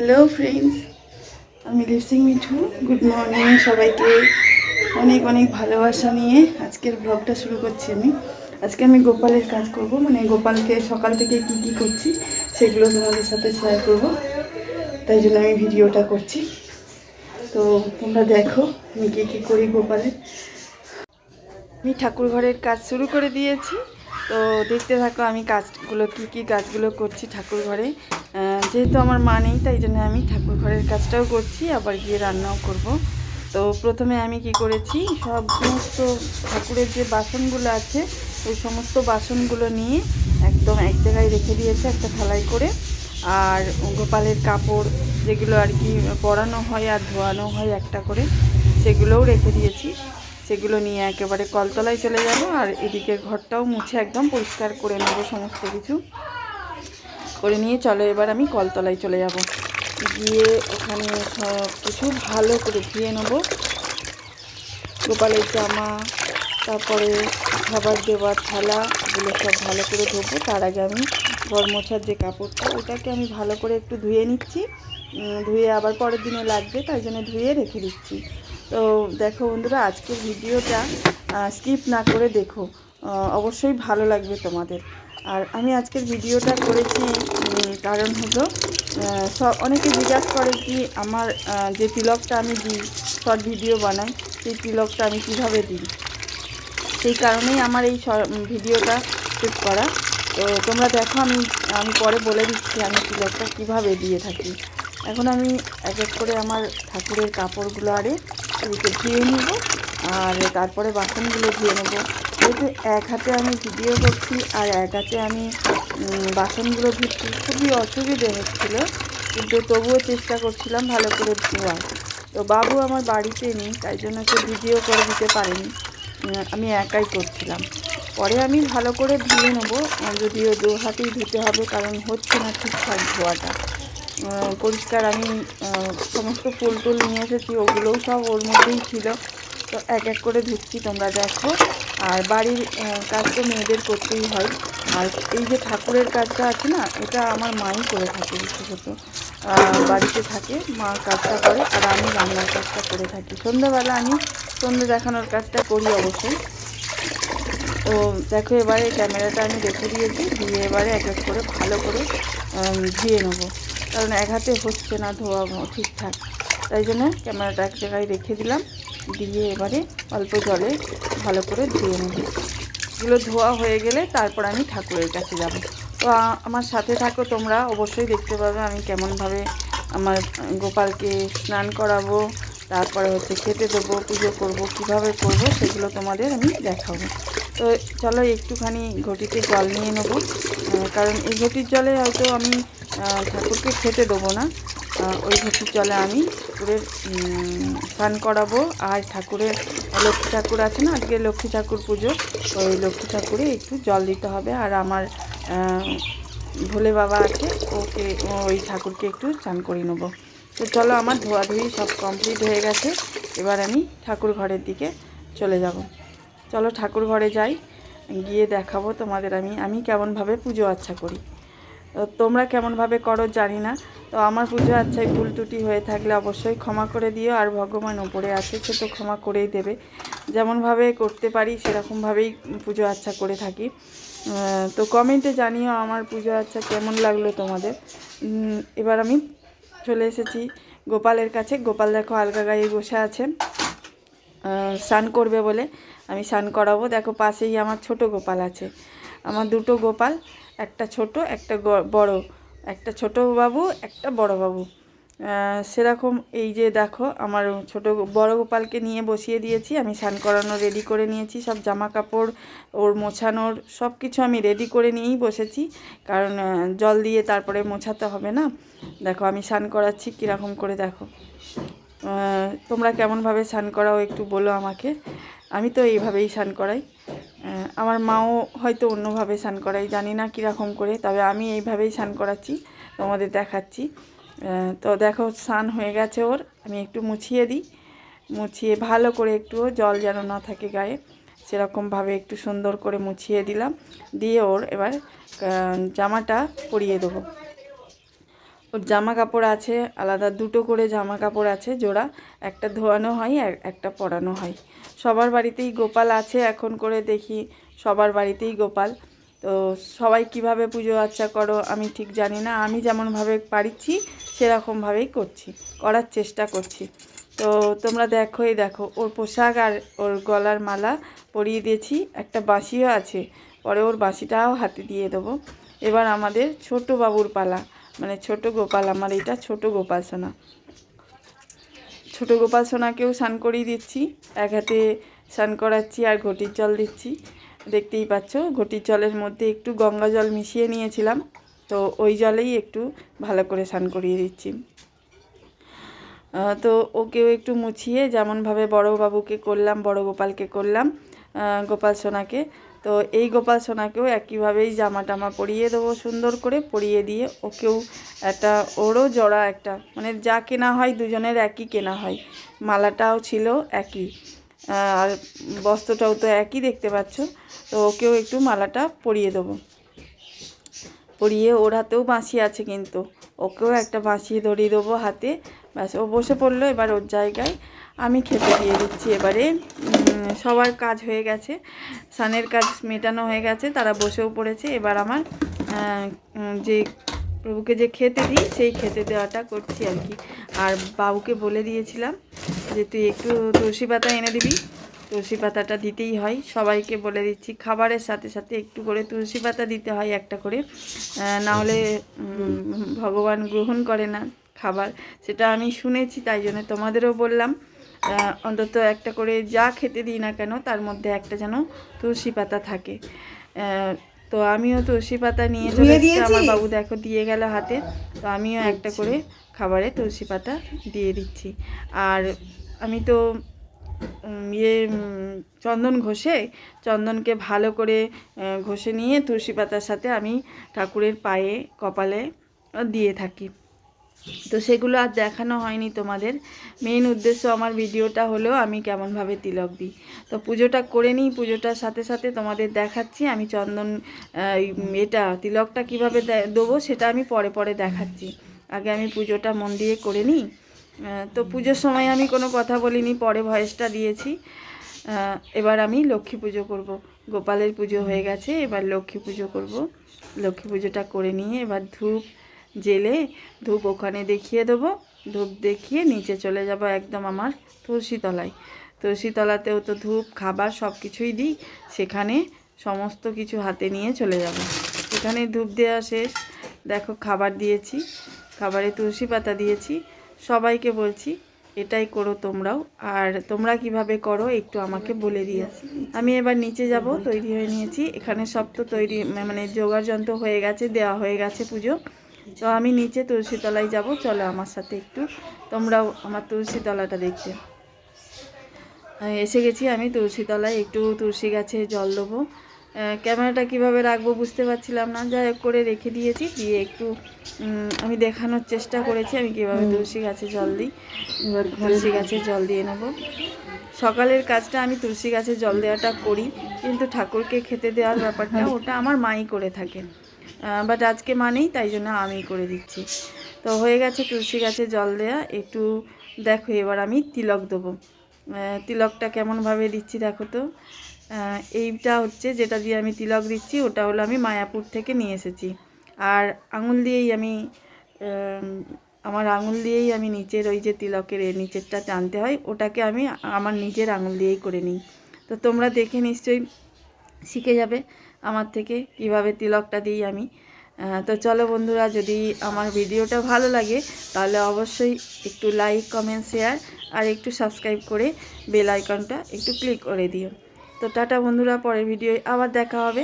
Hello friends, আমি lip sync Mithu. Good morning সবাইকে। অনেক অনেক ভালোবাসা নিয়ে আজকের ব্লগটা শুরু করছি। আজকে আমি গোপালের কাজ করব, মানে গোপালকে সকাল থেকে কি কি করছি সেগুলো তোমাদের সাথে শেয়ার করব। তাই জন্য আমি ভিডিওটা করছি। তো তোমরা দেখো আমি কী কী করি গোপালের। আমি ঠাকুর ঘরের কাজ শুরু করে দিয়েছি, তো দেখতে থাকো আমি কাজগুলো কী কী কাজগুলো করছি ঠাকুর ঘরে। যেহেতু আমার মা নেই তাই জন্য আমি ঠাকুর ঘরের কাজটাও করছি, আবার গিয়ে রান্নাও করব। তো প্রথমে আমি কি করেছি, সমস্ত ঠাকুরের যে বাসনগুলো আছে ওই সমস্ত বাসনগুলো নিয়ে একদম এক জায়গায় রেখে দিয়েছে একটা থালায় করে। আর গোপালের কাপড় যেগুলো আর কি পরানো হয় আর ধোয়ানো হয় একটা করে, সেগুলোও রেখে দিয়েছি। সেগুলো নিয়ে একেবারে কলতলায় চলে যাব, আর এদিকের ঘরটাও মুছে একদম পরিষ্কার করে নেব। সমস্ত কিছু করে নিয়ে চলো এবার আমি কলতলায় চলে যাব। গিয়ে ওখানে সব কিছু ভালো করে ধুয়ে নেব। গোপালের জামা, তারপরে খাবার দেওয়ার থালা, এগুলো সব ভালো করে ধোবো। তার আগে আমি ঘর মোছার যে কাপড়টা ওটাকে আমি ভালো করে একটু ধুয়ে নিচ্ছি। ধুয়ে আবার পরের দিনে লাগবে, তাই জন্য ধুয়ে রেখে দিচ্ছি। তো দেখো বন্ধুরা, আজকের ভিডিওটা স্কিপ না করে দেখো, অবশ্যই ভালো লাগবে তোমাদের। আর আমি আজকের ভিডিওটা করেছি কারণ হলো, অনেকে জিজ্ঞাসা করে কি আমার যে তিলকটা আমি দিই, শর্ট ভিডিও বানাই, সেই তিলকটা আমি কীভাবে দিই। সেই কারণেই আমার এই ভিডিওটা শ্যুট করা। তো তোমরা দেখো, আমি পরে বলে দিচ্ছি আমি তিলকটা কীভাবে দিয়ে থাকি। এখন আমি এক এক করে আমার ঠাকুরের কাপড়গুলো আরে এদিকে ধুয়ে নেব, আর তারপরে বাসনগুলো ধুয়ে নেব। যেহেতু এক হাতে আমি ভিডিও করছি আর এক হাতে আমি বাসনগুলো ধুচ্ছি, খুবই অসুবিধে হচ্ছিল, কিন্তু তবুও চেষ্টা করছিলাম ভালো করে ধোয়ার। তো বাবু আমার বাড়িতে নেই, তাই জন্য সে ভিডিও করে দিতে পারেনি, আমি একাই করছিলাম। পরে আমি ভালো করে ধুয়ে নেবো, যদিও দু হাতেই ধুতে হবে, কারণ হচ্ছে না ঠিকঠাক ধোয়াটা। পরিষ্কার আমি সমস্ত ফুল টুল নিয়ে এসেছি, ওগুলোও সব ওর মধ্যেই ছিল। তো এক এক করে ধুচ্ছি, তোমরা দেখো। আর বাড়ির কাজ তো মেয়েদের করতেই হয়। আর এই যে ঠাকুরের কাজটা আছে না, এটা আমার মাই করে থাকে বিশেষত। বাড়িতে থাকে মা কাজটা করে, আর আমি রান্নার কাজটা করে থাকি। সন্ধ্যাবেলা আমি সন্ধ্যে দেখানোর কাজটা করি অবশ্যই। তো দেখো এবারে ক্যামেরাটা আমি রেখে দিয়েছি, দিয়ে এবারে এক এক করে ভালো করে ধুয়ে নেবো, কারণ এক হাতে হচ্ছে না ধোয়া ঠিকঠাক। তাই জন্য ক্যামেরাটা এক জায়গায় রেখে দিলাম, দিয়ে এবারে অল্প জলে ভালো করে ধুয়ে নেব। এগুলো ধোয়া হয়ে গেলে তারপর আমি ঠাকুরের কাছে যাব। তো আমার সাথে থাকো তোমরা, অবশ্যই দেখতে পাবে আমি কেমনভাবে আমার গোপালকে স্নান করাবো, তারপরে হচ্ছে খেতে দেবো, পুজো করব, কিভাবে করব সেগুলো তোমাদের আমি দেখাবো। তো চলো একটুখানি ঘটিতে জল নিয়ে নেবো, কারণ এই ঘটির জলে হয়তো আমি ঠাকুরকে খেতে দেবো না। ওই ঘটির জলে আমি ঠাকুরের স্নান করাবো। আর ঠাকুরের লক্ষ্মী ঠাকুর আছে না, আজকে লক্ষ্মী ঠাকুর পুজো, ওই লক্ষ্মী ঠাকুরে একটু জল দিতে হবে। আর আমার ভোলে বাবা আছে, ওকে ওই ঠাকুরকে একটু স্নান করিয়ে নেবো। তো চলো, আমার ধোয়াধুয়ি সব কমপ্লিট হয়ে গেছে, এবার আমি ঠাকুর ঘরের দিকে চলে যাব। চলো ঠাকুর ঘরে যাই, গিয়ে দেখাবো তোমাদের আমি কেমনভাবে পুজো আচ্ছা করি। তোমরা কেমনভাবে করো জানি না। তো আমার পুজো আচ্ছায় ভুল ত্রুটি হয়ে থাকলে অবশ্যই ক্ষমা করে দিও, আর ভগবান ওপরে আছে, সে তো ক্ষমা করেই দেবে। যেমনভাবে করতে পারি সেরকমভাবেই পুজো আচ্ছা করে থাকি। তো কমেন্টে জানিও আমার পুজো আচ্ছা কেমন লাগলো তোমাদের। এবার আমি চলে এসেছি গোপালের কাছে। গোপাল দেখো আলগা গায়ে বসে আছে, স্নান করবে বলে আমি স্নান করাবো। দেখো পাশেই আমার ছোট গোপাল আছে, আমার দুটো গোপাল, একটা ছোট একটা বড়, একটা ছোট বাবু একটা বড় বাবু। সেরকম এই যে দেখো আমার বড় গোপালকে নিয়ে বসিয়ে দিয়েছি, আমি স্নান করানো রেডি করে নিয়েছি, সব জামা কাপড় ওর মোছানোর সব কিছু আমি রেডি করে নিয়েই বসেছি, কারণ জল দিয়ে তারপরে মোছাতে হবে না। দেখো আমি স্নান করাচ্ছি কীরকম করে, দেখো তোমরা কেমনভাবে স্নান করাও একটু বলো আমাকে। আমি তো এইভাবেই স্নান করাই, আমার মাও হয়তো অন্যভাবে স্নান করাই, জানি না কীরকম করে, তবে আমি এইভাবেই স্নান করাচ্ছি, তোমাদের দেখাচ্ছি। তো দেখো স্নান হয়ে গেছে ওর, আমি একটু মুছিয়ে দিই, মুছিয়ে ভালো করে একটুও জল যেন না থাকে গায়ে, সেরকমভাবে একটু সুন্দর করে মুছিয়ে দিলাম। দিয়ে ওর এবার জামাটা পরিয়ে দেবো। ওর জামা কাপড় আছে আলাদা, দুটো করে জামা কাপড় আছে জোড়া, একটা ধোয়ানো হয় আর একটা পরানো হয়। সবার বাড়িতেই গোপাল আছে এখন করে দেখি, সবার বাড়িতেই গোপাল। তো সবাই কিভাবে পুজো আর্চা করো আমি ঠিক জানি না, আমি যেমনভাবে পারছি সেরকমভাবেই করছি, করার চেষ্টা করছি। তো তোমরা দেখোই দেখো ওর পোশাক আর ওর গলার মালা পরিয়ে দিয়েছি, একটা বাঁশিও আছে, পরে ওর বাঁশিটাও হাতে দিয়ে দেবো। এবার আমাদের ছোট বাবুর পালা, মানে ছোট গোপাল, আমার এটা ছোট গোপাল সোনা। ছোট গোপাল সোনাকেও স্নান করিয়ে দিচ্ছি, এক হাতে স্নান করাচ্ছি আর ঘটির জল দিচ্ছি। দেখতেই পাচ্ছ ঘটির জলের মধ্যে একটু গঙ্গা জল মিশিয়ে নিয়েছিলাম, তো ওই জলেই একটু ভালো করে স্নান করিয়ে দিচ্ছি। তো ওকেও একটু মুছিয়ে যেমনভাবে বড় বাবুকে করলাম, বড় গোপালকে করলাম, গোপাল সোনাকে, তো এই গোপাল সোনাকেও একইভাবেই জামা টামা পরিয়ে দেবো সুন্দর করে, পরিয়ে দিয়ে ওকেও একটা, ওরও জোড়া একটা, মানে যা কেনা হয় দুজনের একই কেনা হয়, মালাটাও ছিল একই আর বস্ত্রটাও তো একই দেখতে পাচ্ছ। তো ওকেও একটু মালাটা পরিয়ে দেবো, পরিয়ে ওর হাতেও বাঁশি আছে কিন্তু ওকেও একটা বাঁশি ধরিয়ে দেবো হাতে। ব্যাস ও বসে পড়লো, এবার ওর জায়গায় আমি খেতে দিয়ে দিচ্ছি। এবারে সবার কাজ হয়ে গেছে, স্নানের কাজ মেটানো হয়ে গেছে, তারা বসেও পড়েছে। এবার আমার যে প্রভুকে যে খেতে দিই সেই খেতে দেওয়াটা করছি আর কি। আর বাবুকে বলে দিয়েছিলাম যে তুই একটু তুলসী পাতা এনে দিবি, তুলসী পাতাটা দিতেই হয়, সবাইকে বলে দিচ্ছি। খাবারের সাথে সাথে একটু করে তুলসী পাতা দিতে হয় একটা করে, নাহলে ভগবান গ্রহণ করে না খাবার, সেটা আমি শুনেছি, তাই জন্য তোমাদেরও বললাম অন্তত একটা করে যা খেতে দিই না কেন তার মধ্যে একটা যেন তুলসী পাতা থাকে। তো আমিও তুলসী পাতা নিয়ে চলে এসেছি, আমার বাবু দেখো দিয়ে গেল হাতে, তো আমিও একটা করে খাবারে তুলসী পাতা দিয়ে দিচ্ছি। আর আমি তো চন্দন ঘষে, চন্দনকে ভালো করে ঘষে নিয়ে তুলসী পাতার সাথে আমি ঠাকুরের পায়ে কপালে দিয়ে থাকি। তো সেগুলো আর দেখানো হয়নি তোমাদের, মেইন উদ্দেশ্য আমার ভিডিওটা হলো আমি কেমনভাবে তিলক দিই। তো পুজোটা করে নিই, পুজোটার সাথে সাথে তোমাদের দেখাচ্ছি আমি চন্দন এটা তিলকটা কীভাবে দেবো সেটা আমি পরে পরে দেখাচ্ছি, আগে আমি পুজোটা মন দিয়ে করে নিই। তো পুজোর সময় আমি কোনো কথা বলিনি, পরে ভয়েসটা দিয়েছি। এবার আমি লক্ষ্মী পুজো করব, গোপালের পুজো হয়ে গেছে, এবার লক্ষ্মী পুজো করব। লক্ষ্মী পুজোটা করে নিয়ে এবার ধূপ জেলে ধূপ ওখানে দেখিয়ে দেবো, ধূপ দেখিয়ে নিচে চলে যাব একদম আমার তুলসীতলায়। তুলসীতলাতেও তো ধূপ খাবার সব কিছুই দিই, সেখানে সমস্ত কিছু হাতে নিয়ে চলে যাব। এখানে ধূপ দেওয়া শেষ, দেখো খাবার দিয়েছি, খাবারে তুলসী পাতা দিয়েছি। সবাইকে বলছি এটাই করো তোমরাও, আর তোমরা কিভাবে করো একটু আমাকে বলে দিও। আমি এবার নিচে যাব, তৈরি হয়ে নিয়েছি, এখানে সব তো তৈরি মানে জোগাড় যন্ত্র হয়ে গেছে, দেওয়া হয়ে গেছে পুজো। তো আমি নিচে তুলসীতলায় যাব, চলো আমার সাথে একটু তোমরাও আমার তুলসীতলাটা দেখতে। এসে গেছি আমি তুলসীতলায়, একটু তুলসী গাছে জল দেবো। ক্যামেরাটা কিভাবে রাখবো বুঝতে পারছিলাম না, যাই হোক করে রেখে দিয়েছি, দিয়ে একটু আমি দেখানোর চেষ্টা করেছি আমি কীভাবে তুলসী গাছে জল দিই। এবার তুলসী গাছে জল দিয়ে নেব। সকালের কাজটা আমি তুলসী গাছে জল দেওয়াটা করি, কিন্তু ঠাকুরকে খেতে দেওয়ার ব্যাপারটা ওটা আমার মাই করে থাকেন, বাট আজকে মানেই তাই জন্য আমি করে দিচ্ছি। তো হয়ে গেছে তুলসী গাছে জল দেওয়া, একটু দেখো এবার আমি তিলক দেবো। তিলকটা কেমনভাবে দিচ্ছি দেখো তো, এইটা হচ্ছে যেটা দিয়ে আমি তিলক দিচ্ছি, ওটা হলো আমি মায়াপুর থেকে নিয়ে এসেছি। আর আঙুল দিয়েই আমি আমার আঙুল দিয়েই আমি নিচের ওই যে তিলকের নিচেরটা টানতে হয়, ওটাকে আমি আমার নিজের আঙুল দিয়েই করে নিই। তো তোমরা দেখে নিশ্চয়ই শিখে যাবে আমার থেকে কীভাবে তিলকটা দিই আমি। তো চলো বন্ধুরা, যদি আমার ভিডিওটা ভালো লাগে তাহলে অবশ্যই একটু লাইক কমেন্ট শেয়ার আর একটু সাবস্ক্রাইব করে বেল আইকনটা একটু ক্লিক করে দিও। তো টাটা বন্ধুরা, পরের ভিডিও আবার দেখা হবে।